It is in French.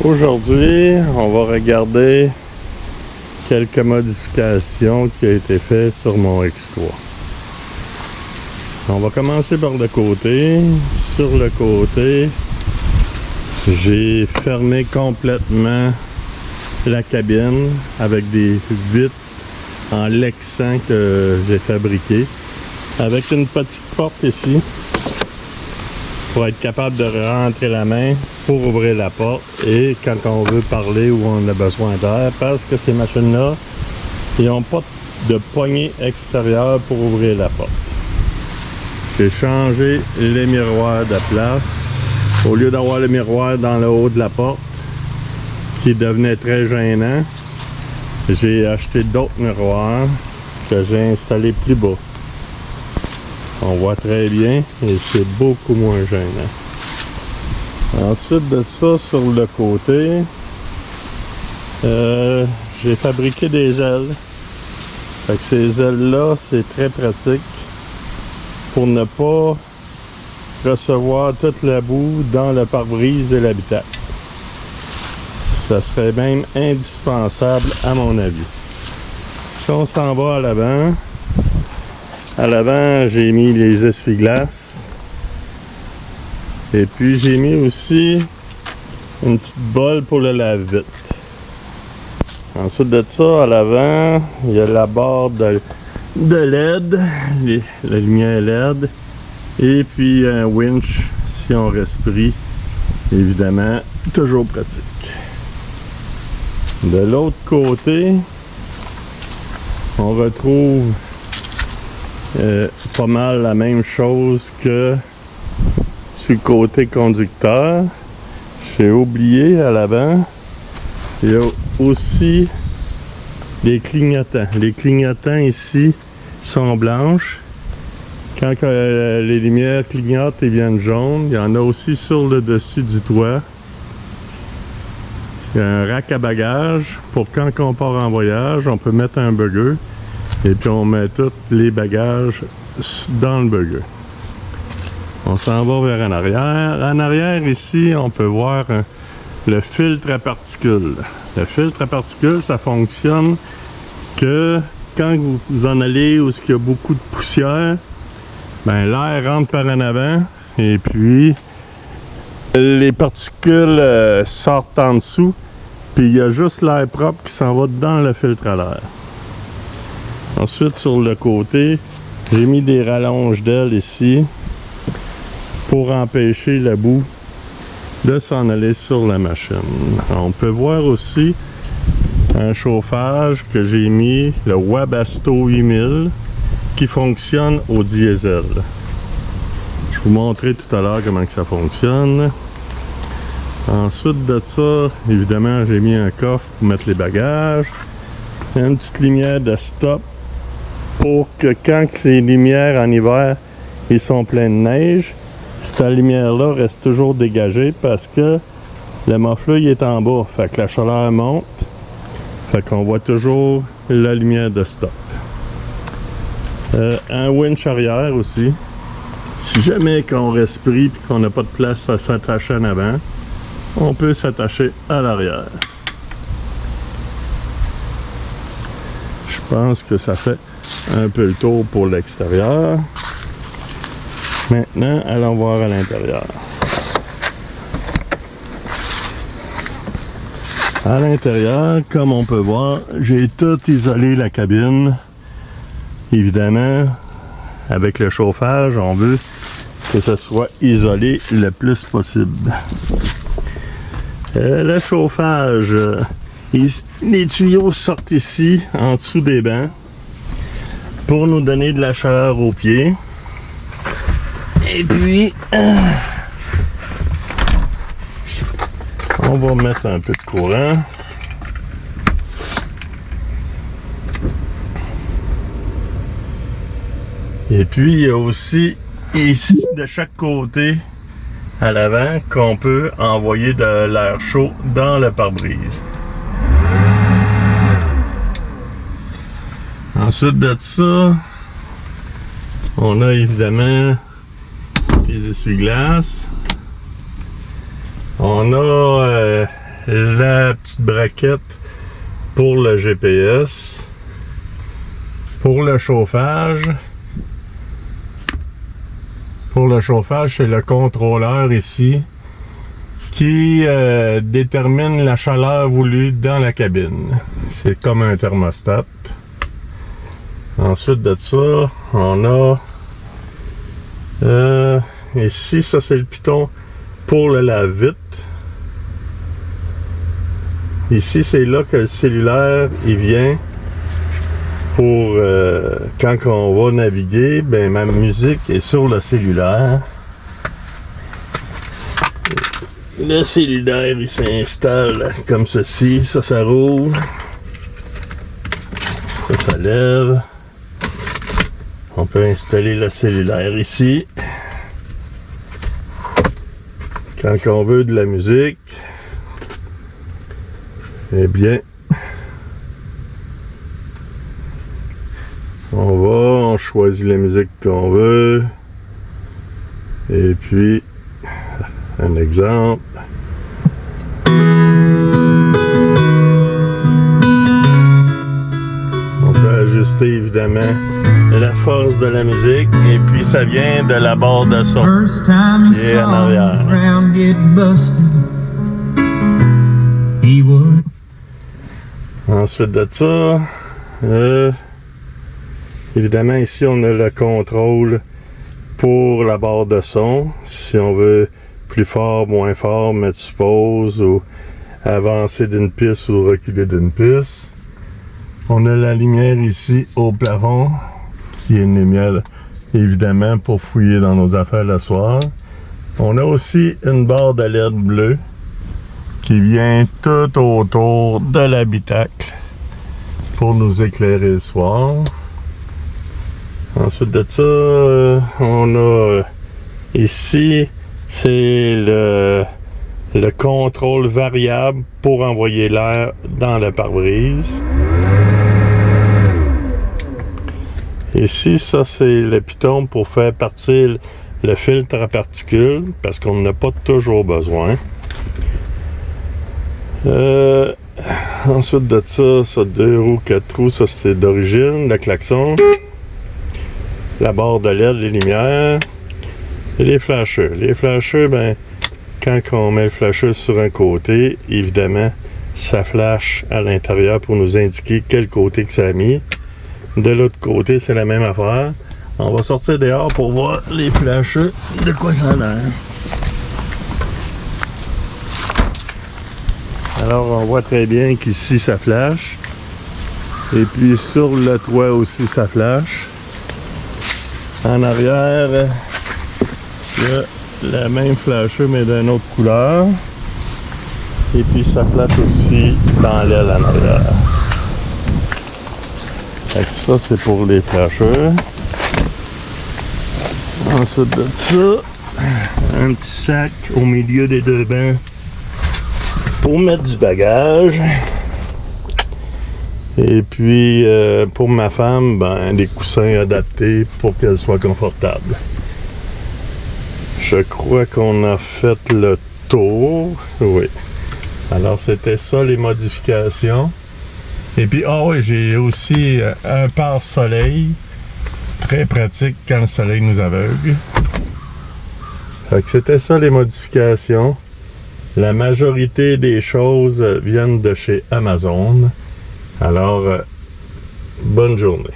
Aujourd'hui, on va regarder quelques modifications qui ont été faites sur mon X3. On va commencer par le côté. Sur le côté, j'ai fermé complètement la cabine avec des vitres en Lexan que j'ai fabriqué, avec une petite porte ici pour être capable de rentrer la main pour ouvrir la porte et quand on veut parler ou on a besoin d'air, parce que ces machines-là, ils n'ont pas de poignée extérieure pour ouvrir la porte. J'ai changé les miroirs de place. Au lieu d'avoir le miroir dans le haut de la porte, qui devenait très gênant, j'ai acheté d'autres miroirs que j'ai installés plus bas. On voit très bien et c'est beaucoup moins gênant. Ensuite de ça, sur le côté, j'ai fabriqué des ailes. Fait que ces ailes-là, c'est très pratique pour ne pas recevoir toute la boue dans le pare-brise et l'habitacle. Ça serait même indispensable à mon avis. Si on s'en va à l'avant, j'ai mis les essuie-glaces. Et puis j'ai mis aussi une petite bolle pour le lave-vite. Ensuite de ça, à l'avant, il y a la barre de LED, la lumière LED. Et puis un winch si on reste pris. Évidemment, toujours pratique. De l'autre côté, on retrouve pas mal la même chose que sur le côté conducteur. J'ai oublié à l'avant, il y a aussi les clignotants. Les clignotants ici sont blanches. Quand les lumières clignotent et viennent jaunes, il y en a aussi sur le dessus du toit. Il y a un rack à bagages pour quand on part en voyage, on peut mettre un bugger et puis on met tous les bagages dans le bugger. On s'en va vers en arrière. En arrière ici, on peut voir le filtre à particules. Le filtre à particules, ça fonctionne que quand vous en allez où il y a beaucoup de poussière, ben, l'air rentre par en avant et puis les particules sortent en dessous. Puis il y a juste l'air propre qui s'en va dans le filtre à l'air. Ensuite, sur le côté, j'ai mis des rallonges d'ailes ici pour empêcher la boue de s'en aller sur la machine. On peut voir aussi un chauffage que j'ai mis, le Webasto 8000, qui fonctionne au diesel. Je vais vous montrer tout à l'heure comment que ça fonctionne. Ensuite de ça, évidemment, j'ai mis un coffre pour mettre les bagages. Une petite lumière de stop pour que quand les lumières en hiver ils sont pleines de neige, cette lumière-là reste toujours dégagée parce que le muffler est en bas. Fait que la chaleur monte. Fait qu'on voit toujours la lumière de stop. Un winch arrière aussi. Si jamais qu'on reste pris et qu'on n'a pas de place à s'attacher en avant, on peut s'attacher à l'arrière. Je pense que ça fait un peu le tour pour l'extérieur. Maintenant, allons voir à l'intérieur. À l'intérieur, comme on peut voir, j'ai tout isolé la cabine. Évidemment, avec le chauffage, on veut que ce soit isolé le plus possible. Le chauffage, les tuyaux sortent ici, en dessous des bancs, pour nous donner de la chaleur aux pieds. Et puis, on va mettre un peu de courant. Et puis, il y a aussi ici, de chaque côté, à l'avant, qu'on peut envoyer de l'air chaud dans le pare-brise. Ensuite de ça, on a évidemment les essuie-glaces. On a la petite braquette pour le GPS. Pour le chauffage, c'est le contrôleur ici qui détermine la chaleur voulue dans la cabine. C'est comme un thermostat. Ensuite de ça, on a ici, ça c'est le piton pour le lave-vite. Ici, c'est là que le cellulaire il vient pour quand on va naviguer. Ben, ma musique est sur le cellulaire. Le cellulaire il s'installe comme ceci. Ça roule. Ça lève. On peut installer le cellulaire ici. Quand on veut de la musique, eh bien, on choisit la musique qu'on veut. Et puis, un exemple. On peut ajuster évidemment la force de la musique. Et puis, ça vient de la barre de son qui est en arrière. Ensuite de ça, évidemment, ici, on a le contrôle pour la barre de son. Si on veut plus fort, moins fort, mettre sur pause ou avancer d'une piste ou reculer d'une piste. On a la lumière ici au plafond, qui est une lumière, évidemment, pour fouiller dans nos affaires le soir. On a aussi une barre de LED bleue qui vient tout autour de l'habitacle pour nous éclairer le soir. Ensuite de ça, on a ici, c'est le contrôle variable pour envoyer l'air dans le pare-brise. Ici, ça c'est le piton pour faire partir le filtre à particules parce qu'on n'a pas toujours besoin. Ensuite de ça 2 roues, 4 roues, ça c'est d'origine, le klaxon. La barre de LED, les lumières et les flashers. Les flashers, ben, quand on met le flasher sur un côté, évidemment, ça flash à l'intérieur pour nous indiquer quel côté que ça a mis. De l'autre côté, c'est la même affaire. On va sortir dehors pour voir les flashers, de quoi ça a l'air. Alors, on voit très bien qu'ici, ça flash. Et puis, sur le toit aussi, ça flash. En arrière, il y a la même flasher, mais d'une autre couleur. Et puis, ça flash aussi dans l'aile en arrière. Fait que ça, c'est pour les flashers. Ensuite de ça, un petit sac au milieu des deux bancs pour mettre du bagage. Et puis, pour ma femme, ben, des coussins adaptés pour qu'elle soit confortable. Je crois qu'on a fait le tour. Oui. Alors, c'était ça, les modifications. Et puis, oui, j'ai aussi un pare-soleil. Très pratique quand le soleil nous aveugle. Fait que c'était ça, les modifications. La majorité des choses viennent de chez Amazon. Alors, bonne journée.